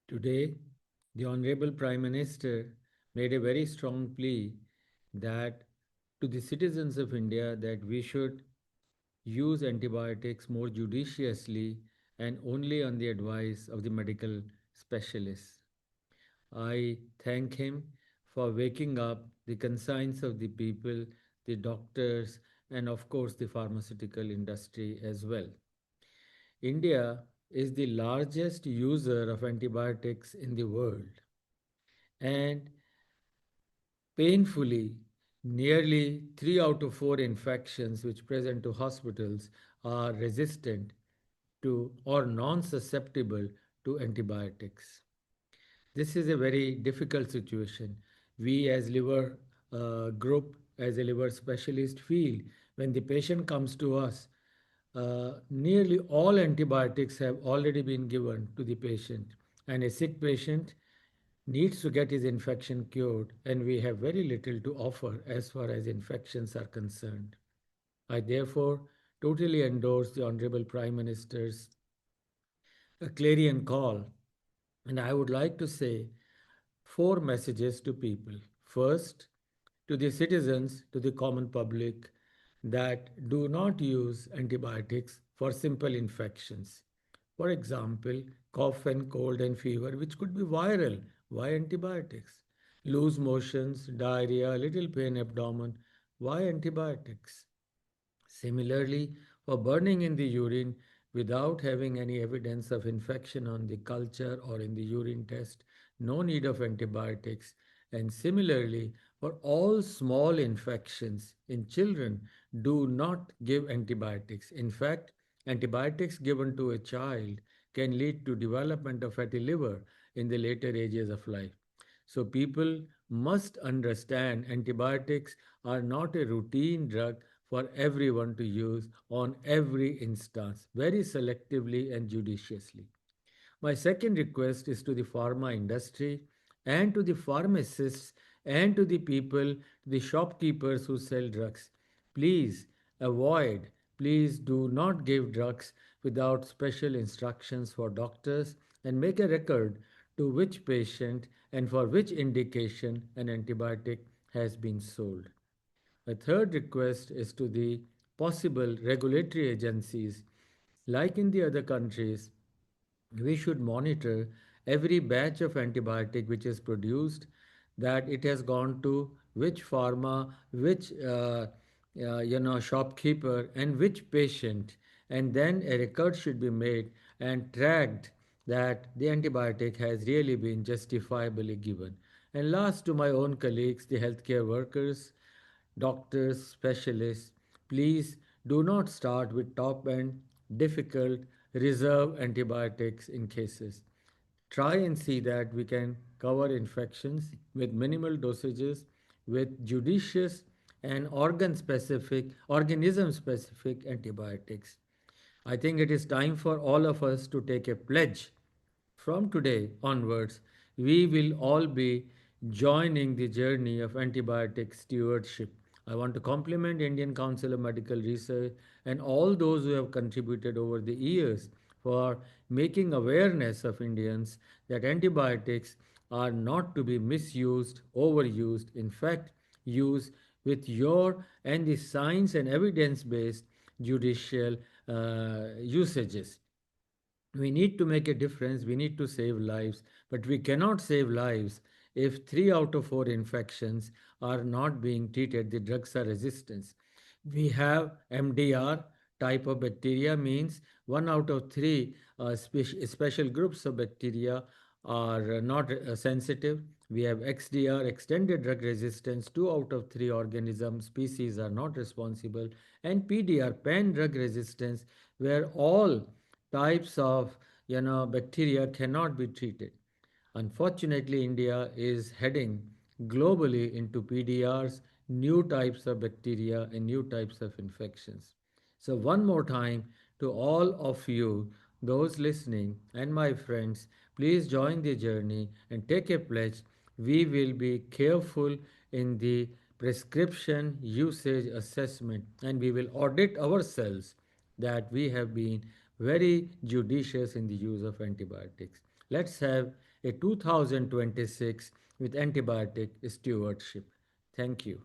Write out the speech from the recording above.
Today, the Honorable Prime Minister made a very strong plea that to the citizens of India that we should use antibiotics more judiciously and only on the advice of the medical specialists. I thank him for waking up the conscience of the people, the doctors, and of course the pharmaceutical industry as well. India is the largest user of antibiotics in the world, and painfully, nearly 3 out of 4 infections which present to hospitals are resistant to or non susceptible to antibiotics. This is a very difficult situation. We, as liver group, as a liver specialist, feel when the patient comes to us, nearly all antibiotics have already been given to the patient, and a sick patient needs to get his infection cured, and we have very little to offer as far as infections are concerned. I therefore totally endorse the Honorable Prime Minister's clarion call, and I would like to say four messages to people. First, to the citizens, to the common public, that do not use antibiotics for simple infections. For example, cough and cold and fever, which could be viral. Why antibiotics? Loose motions, diarrhea, little pain abdomen. Why antibiotics? Similarly, for burning in the urine without having any evidence of infection on the culture or in the urine test, no need of antibiotics. And similarly, for all small infections in children, do not give antibiotics. In fact, antibiotics given to a child can lead to development of fatty liver in the later ages of life. So people must understand antibiotics are not a routine drug for everyone to use on every instance, very selectively and judiciously. My second request is to the pharma industry and to the pharmacists and to the people, the shopkeepers who sell drugs. Please avoid, please do not give drugs without special instructions for doctors, and make a record to which patient and for which indication an antibiotic has been sold. A third request is to the possible regulatory agencies. Like in the other countries, we should monitor every batch of antibiotic which is produced, that it has gone to which pharma, which shopkeeper, and which patient, and then a record should be made and tracked that the antibiotic has really been justifiably given. And last, to my own colleagues, the healthcare workers, doctors, specialists, please do not start with top end, difficult, reserve antibiotics in cases. Try and see that we can cover infections with minimal dosages, with judicious and organism specific antibiotics. I think it is time for all of us to take a pledge. From today onwards, we will all be joining the journey of antibiotic stewardship. I want to compliment Indian Council of Medical Research and all those who have contributed over the years for making awareness of Indians that antibiotics are not to be misused, overused, in fact, use with your and the science and evidence based judicial usages. We need to make a difference, we need to save lives, but we cannot save lives if 3 out of 4 infections are not being treated, the drugs are resistant. We have MDR type of bacteria, means 1 out of 3 special groups of bacteria are not sensitive. We have XDR, extended drug resistance, 2 out of 3 organism species are not responsible, and PDR, pan drug resistance, where all types of bacteria cannot be treated. Unfortunately, India is heading globally into PDRs, new types of bacteria and new types of infections. So, one more time to all of you, those listening, and my friends, please join the journey and take a pledge. We will be careful in the prescription usage assessment, and we will audit ourselves that we have been very judicious in the use of antibiotics. Let's have a 2026 with antibiotic stewardship. Thank you.